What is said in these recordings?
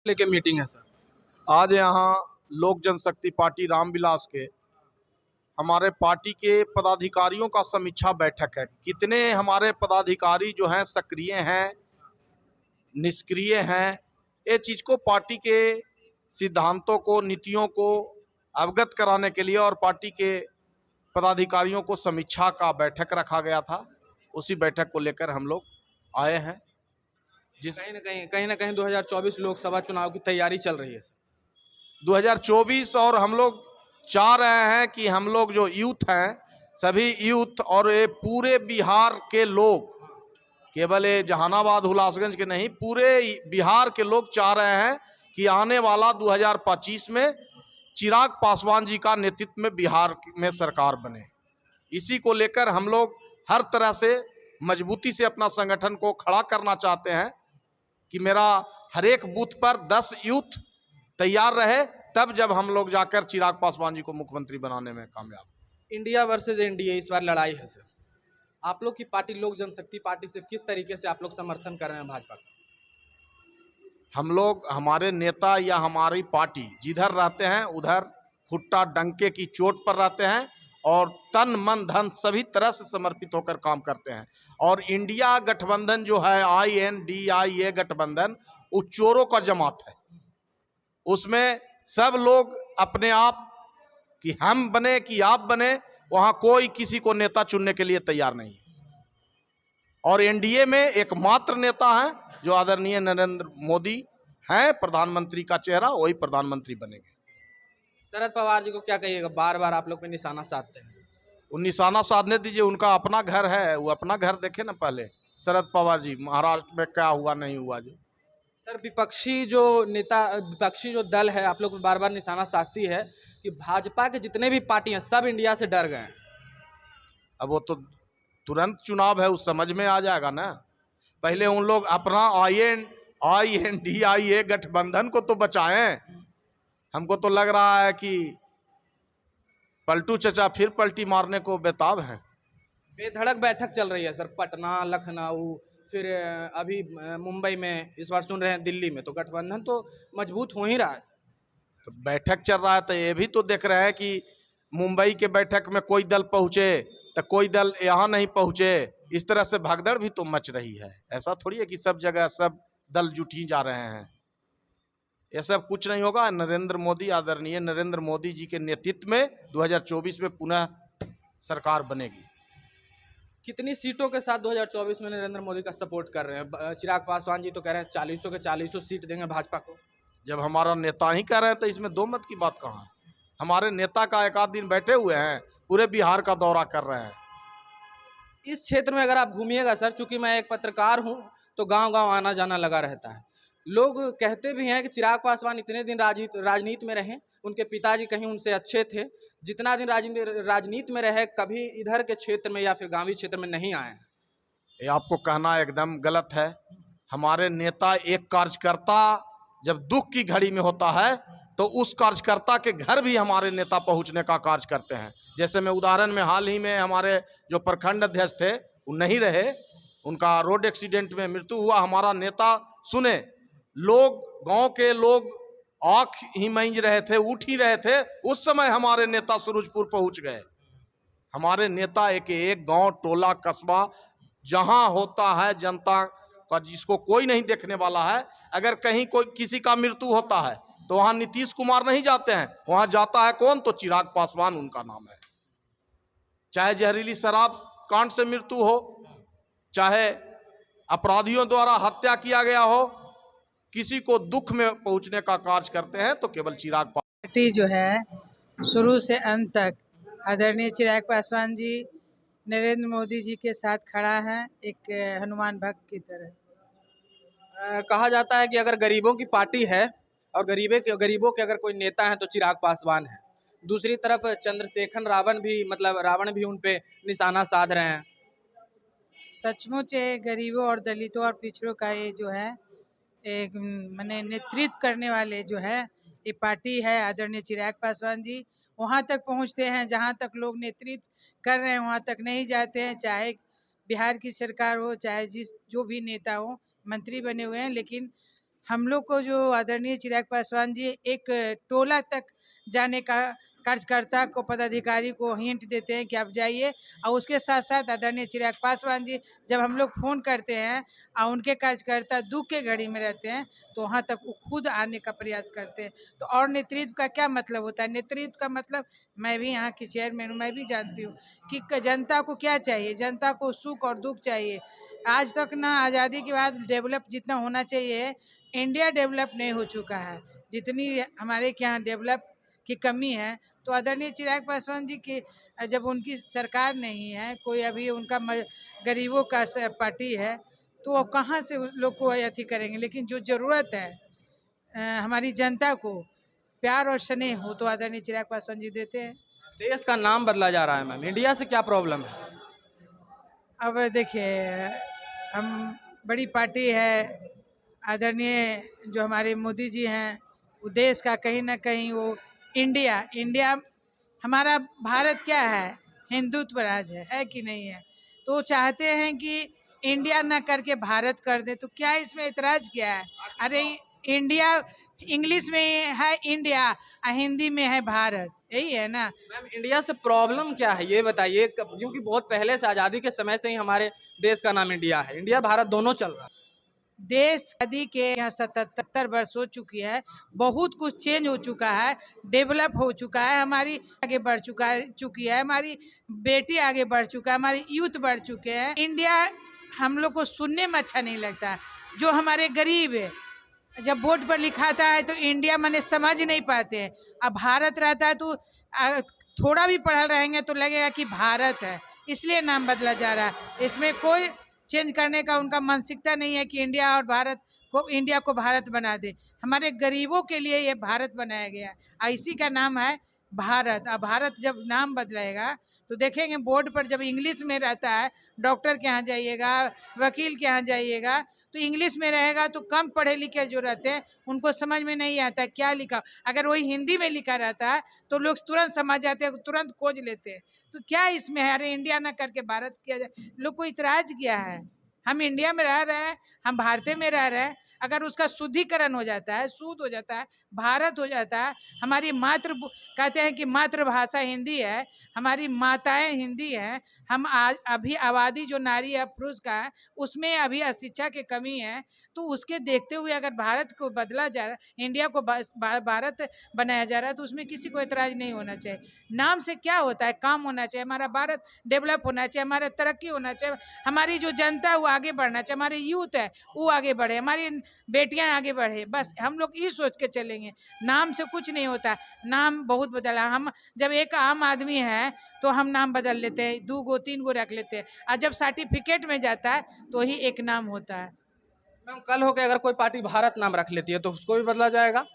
लेके मीटिंग है सर। आज यहाँ लोक जनशक्ति पार्टी रामविलास के हमारे पार्टी के पदाधिकारियों का समीक्षा बैठक है। कितने हमारे पदाधिकारी जो हैं सक्रिय हैं, निष्क्रिय हैं, ये चीज़ को पार्टी के सिद्धांतों को, नीतियों को अवगत कराने के लिए और पार्टी के पदाधिकारियों को समीक्षा का बैठक रखा गया था। उसी बैठक को लेकर हम लोग आए हैं। कहीं ना कहीं 2024 लोकसभा चुनाव की तैयारी चल रही है। 2024 और हम लोग चाह रहे हैं कि हम लोग जो यूथ हैं, सभी यूथ और ये पूरे बिहार के लोग, केवल ये जहानाबाद हुलासगंज के नहीं, पूरे बिहार के लोग चाह रहे हैं कि आने वाला 2025 में चिराग पासवान जी का नेतृत्व में बिहार में सरकार बने। इसी को लेकर हम लोग हर तरह से मजबूती से अपना संगठन को खड़ा करना चाहते हैं कि मेरा हर एक बूथ पर 10 यूथ तैयार रहे, तब जब हम लोग जाकर चिराग पासवान जी को मुख्यमंत्री बनाने में कामयाब। इंडिया वर्सेस एनडीए इस बार लड़ाई है सर। आप लोग की पार्टी लोक जनशक्ति पार्टी से किस तरीके से आप लोग समर्थन कर रहे हैं भाजपा का? हम लोग, हमारे नेता या हमारी पार्टी जिधर रहते हैं उधर फुट्टा डंके की चोट पर रहते हैं और तन मन धन सभी तरह से समर्पित होकर काम करते हैं। और इंडिया गठबंधन जो है, INDIA गठबंधन, वो चोरों का जमात है। उसमें सब लोग अपने आप कि हम बने कि आप बने, वहां कोई किसी को नेता चुनने के लिए तैयार नहीं है। और एनडीए में एकमात्र नेता है जो आदरणीय नरेंद्र मोदी हैं, प्रधानमंत्री का चेहरा, वही प्रधानमंत्री बनेंगे। शरद पवार जी को क्या कहिएगा, बार बार आप लोग पे निशाना साधते हैं? वो निशाना साधने दीजिए, उनका अपना घर है, वो अपना घर देखे ना पहले। शरद पवार जी महाराष्ट्र में क्या हुआ नहीं हुआ जी। सर, विपक्षी जो नेता, विपक्षी जो दल है आप लोग पे बार बार निशाना साधती है कि भाजपा के जितने भी पार्टी हैं सब इंडिया से डर गए हैं। अब वो तो तुरंत चुनाव है, उस समझ में आ जाएगा ना। पहले उन लोग अपना INDIA गठबंधन को तो बचाएं। हमको तो लग रहा है कि पलटू चचा फिर पलटी मारने को बेताब है। बेधड़क बैठक चल रही है सर, पटना, लखनऊ, फिर अभी मुंबई में, इस बार सुन रहे हैं दिल्ली में, तो गठबंधन तो मजबूत हो ही रहा है। तो बैठक चल रहा है तो ये भी तो देख रहे हैं कि मुंबई के बैठक में कोई दल पहुंचे तो कोई दल यहाँ नहीं पहुंचे। इस तरह से भगदड़ भी तो मच रही है। ऐसा थोड़ी है कि सब जगह सब दल जुट ही जा रहे हैं। ये सब कुछ नहीं होगा। नरेंद्र मोदी, आदरणीय नरेंद्र मोदी जी के नेतृत्व में 2024 में पुनः सरकार बनेगी। कितनी सीटों के साथ 2024 में नरेंद्र मोदी का सपोर्ट कर रहे हैं? चिराग पासवान जी तो कह रहे हैं 40 के 40 सीट देंगे भाजपा को। जब हमारा नेता ही कह रहे हैं तो इसमें दो मत की बात कहाँ है। हमारे नेता का एक आध दिन बैठे हुए हैं, पूरे बिहार का दौरा कर रहे हैं। इस क्षेत्र में अगर आप घूमिएगा सर, चूंकि मैं एक पत्रकार हूं तो गांव गांव आना जाना लगा रहता है। लोग कहते भी हैं कि चिराग पासवान इतने दिन राजनीति में रहे, उनके पिताजी कहीं उनसे अच्छे थे, जितना दिन राजनीति में रहे कभी इधर के क्षेत्र में या फिर गांवी क्षेत्र में नहीं आए। ये आपको कहना एकदम गलत है। हमारे नेता, एक कार्यकर्ता जब दुख की घड़ी में होता है तो उस कार्यकर्ता के घर भी हमारे नेता पहुंचने का कार्य करते हैं। जैसे मैं उदाहरण में, हाल ही में हमारे जो प्रखंड अध्यक्ष थे वो नहीं रहे, उनका रोड एक्सीडेंट में मृत्यु हुआ। हमारा नेता सुने, लोग, गांव के लोग आंख ही मांज रहे थे, उठ ही रहे थे, उस समय हमारे नेता सूरजपुर पहुंच गए। हमारे नेता एक गांव, टोला, कस्बा जहां होता है जनता का, जिसको कोई नहीं देखने वाला है, अगर कहीं कोई किसी का मृत्यु होता है तो वहां नीतीश कुमार नहीं जाते हैं, वहां जाता है कौन? तो चिराग पासवान उनका नाम है। चाहे जहरीली शराब कांड से मृत्यु हो, चाहे अपराधियों द्वारा हत्या किया गया हो, किसी को दुख में पहुंचने का कार्य करते हैं तो केवल चिराग पार्टी जो है शुरू से अंत तक आदरणीय चिराग पासवान जी नरेंद्र मोदी जी के साथ खड़ा है, एक हनुमान भक्त की तरह। कहा जाता है कि अगर गरीबों की पार्टी है और गरीबों के अगर कोई नेता है तो चिराग पासवान है। दूसरी तरफ चंद्रशेखर रावण भी उन पे निशाना साध रहे हैं। सचमुच गरीबों और दलितों और पिछड़ों का ये जो है एक माने नेतृत्व करने वाले जो है ये पार्टी है आदरणीय चिराग पासवान जी। वहाँ तक पहुँचते हैं जहाँ तक लोग नेतृत्व कर रहे हैं, वहाँ तक नहीं जाते हैं। चाहे बिहार की सरकार हो, चाहे जो भी नेता हो, मंत्री बने हुए हैं, लेकिन हम लोग को जो आदरणीय चिराग पासवान जी एक टोला तक जाने का कार्यकर्ता को पदाधिकारी को हिंट देते हैं कि आप जाइए, और उसके साथ साथ आदरणीय चिराग पासवान जी जब हम लोग फ़ोन करते हैं और उनके कार्यकर्ता दुख के घड़ी में रहते हैं तो वहाँ तक वो खुद आने का प्रयास करते हैं। तो और नेतृत्व का क्या मतलब होता है? नेतृत्व का मतलब, मैं भी यहाँ की चेयरमैन हूँ, मैं भी जानती हूँ कि जनता को क्या चाहिए। जनता को सुख और दुख चाहिए। आज तक ना आज़ादी के बाद डेवलप जितना होना चाहिए, इंडिया डेवलप नहीं हो चुका है जितनी हमारे के यहाँ डेवलप की कमी है। तो आदरणीय चिराग पासवान जी की जब उनकी सरकार नहीं है, कोई अभी उनका गरीबों का पार्टी है, तो वो कहाँ से उस लोग को अथी करेंगे। लेकिन जो ज़रूरत है हमारी जनता को प्यार और स्नेह हो तो आदरणीय चिराग पासवान जी देते हैं। देश का नाम बदला जा रहा है मैम, इंडिया से क्या प्रॉब्लम है? अब देखिए, हम बड़ी पार्टी है, आदरणीय जो हमारे मोदी जी हैं, वो देश का कहीं ना कहीं वो इंडिया हमारा भारत क्या है, हिंदुत्व राज है कि नहीं है? तो चाहते हैं कि इंडिया ना करके भारत कर दे, तो क्या इसमें इतराज क्या है? अरे इंडिया इंग्लिश में है इंडिया और हिंदी में है भारत, यही है ना। मैम इंडिया से प्रॉब्लम क्या है ये बताइए, क्योंकि बहुत पहले से आज़ादी के समय से ही हमारे देश का नाम इंडिया है, इंडिया भारत दोनों चल रहा है। देश आज़ादी के यहाँ 77 वर्ष हो चुकी है, बहुत कुछ चेंज हो चुका है, डेवलप हो चुका है, हमारी आगे बढ़ चुकी है, हमारी बेटी आगे बढ़ चुका है, हमारी यूथ बढ़ चुके हैं। इंडिया हम लोग को सुनने में अच्छा नहीं लगता। जो हमारे गरीब है, जब बोर्ड पर लिखाता है तो इंडिया माने समझ नहीं पाते हैं। अब भारत रहता है तो थोड़ा भी पढ़ा रहेंगे तो लगेगा कि भारत है, इसलिए नाम बदला जा रहा है। इसमें कोई चेंज करने का उनका मानसिकता नहीं है कि इंडिया और भारत को, इंडिया को भारत बना दे। हमारे गरीबों के लिए ये भारत बनाया गया, इसी का नाम है भारत। अब भारत जब नाम बदलेगा तो देखेंगे बोर्ड पर जब इंग्लिश में रहता है, डॉक्टर के यहाँ जाइएगा, वकील के यहाँ जाइएगा तो इंग्लिश में रहेगा, तो कम पढ़े लिखे जो रहते हैं उनको समझ में नहीं आता क्या लिखा। अगर वही हिंदी में लिखा रहता है तो लोग तुरंत समझ जाते हैं, तुरंत खोज लेते हैं। तो क्या इसमें है? अरे इंडिया ना करके भारत किया जाए। लोग को इतराज किया है? हम इंडिया में रह रहे हैं, हम भारत में रह रहे हैं। अगर उसका शुद्धिकरण हो जाता है, शुद्ध हो जाता है, भारत हो जाता है, हमारी कहते हैं कि मातृभाषा हिंदी है, हमारी माताएं हिंदी हैं, हम अभी आबादी जो नारी या पुरुष का है उसमें अभी अशिक्षा की कमी है, तो उसके देखते हुए अगर भारत को बदला जा रहा है, इंडिया को भारत बनाया जा रहा है, तो उसमें किसी को एतराज नहीं होना चाहिए। नाम से क्या होता है? काम होना चाहिए, हमारा भारत डेवलप होना चाहिए, हमारा तरक्की होना चाहिए, हमारी जो जनता है वो आगे बढ़ना चाहिए, हमारी यूथ है वो आगे बढ़े, हमारी बेटियां आगे बढ़े। बस हम लोग ये सोच के चलेंगे, नाम से कुछ नहीं होता। नाम बहुत बदला, हम जब एक आम आदमी है तो हम नाम बदल लेते हैं, 2 गो 3 गो रख लेते हैं, और जब सर्टिफिकेट में जाता है तो ही एक नाम होता है। मैम कल होके अगर कोई पार्टी भारत नाम रख लेती है तो उसको भी बदला जाएगा?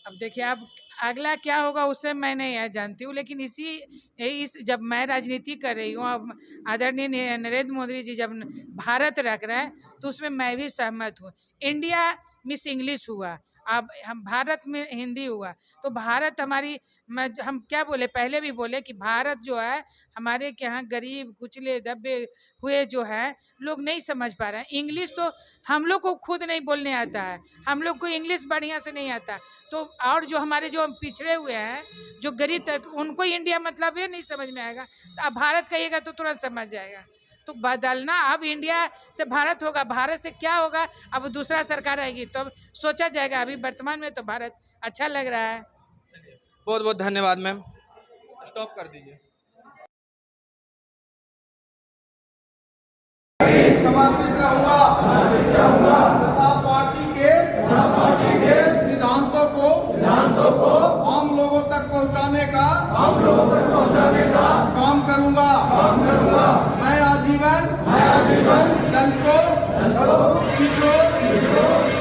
अब देखिए, अब अगला क्या होगा उससे मैं नहीं जानती हूँ, लेकिन इस जब मैं राजनीति कर रही हूँ, अब आदरणीय नरेंद्र मोदी जी जब भारत रख रहे हैं तो उसमें मैं भी सहमत हूँ। इंडिया मिस इंग्लिश हुआ, अब हम भारत में हिंदी हुआ, तो भारत हमारी, हम क्या बोले, पहले भी बोले कि भारत जो है हमारे के यहाँ गरीब कुचले दबे हुए जो है लोग नहीं समझ पा रहे हैं। इंग्लिश तो हम लोग को खुद नहीं बोलने आता है, हम लोग को इंग्लिश बढ़िया से नहीं आता, तो और जो हमारे जो पिछड़े हुए हैं, जो गरीब तक, उनको इंडिया मतलब ये नहीं समझ में आएगा। तो अब भारत कहिएगा तो तुरंत समझ जाएगा। तो बदलना, अब इंडिया से भारत होगा, भारत से क्या होगा, अब दूसरा सरकार आएगी तो अब सोचा जाएगा। अभी वर्तमान में तो भारत अच्छा लग रहा है। बहुत बहुत धन्यवाद मैम, स्टॉप कर दीजिए। समर्पित रहूंगा तथा पार्टी के सिद्धांतों को आम लोगों तक पहुंचाने का काम करूंगा। मैं आजीवन दलितों, पिछड़ों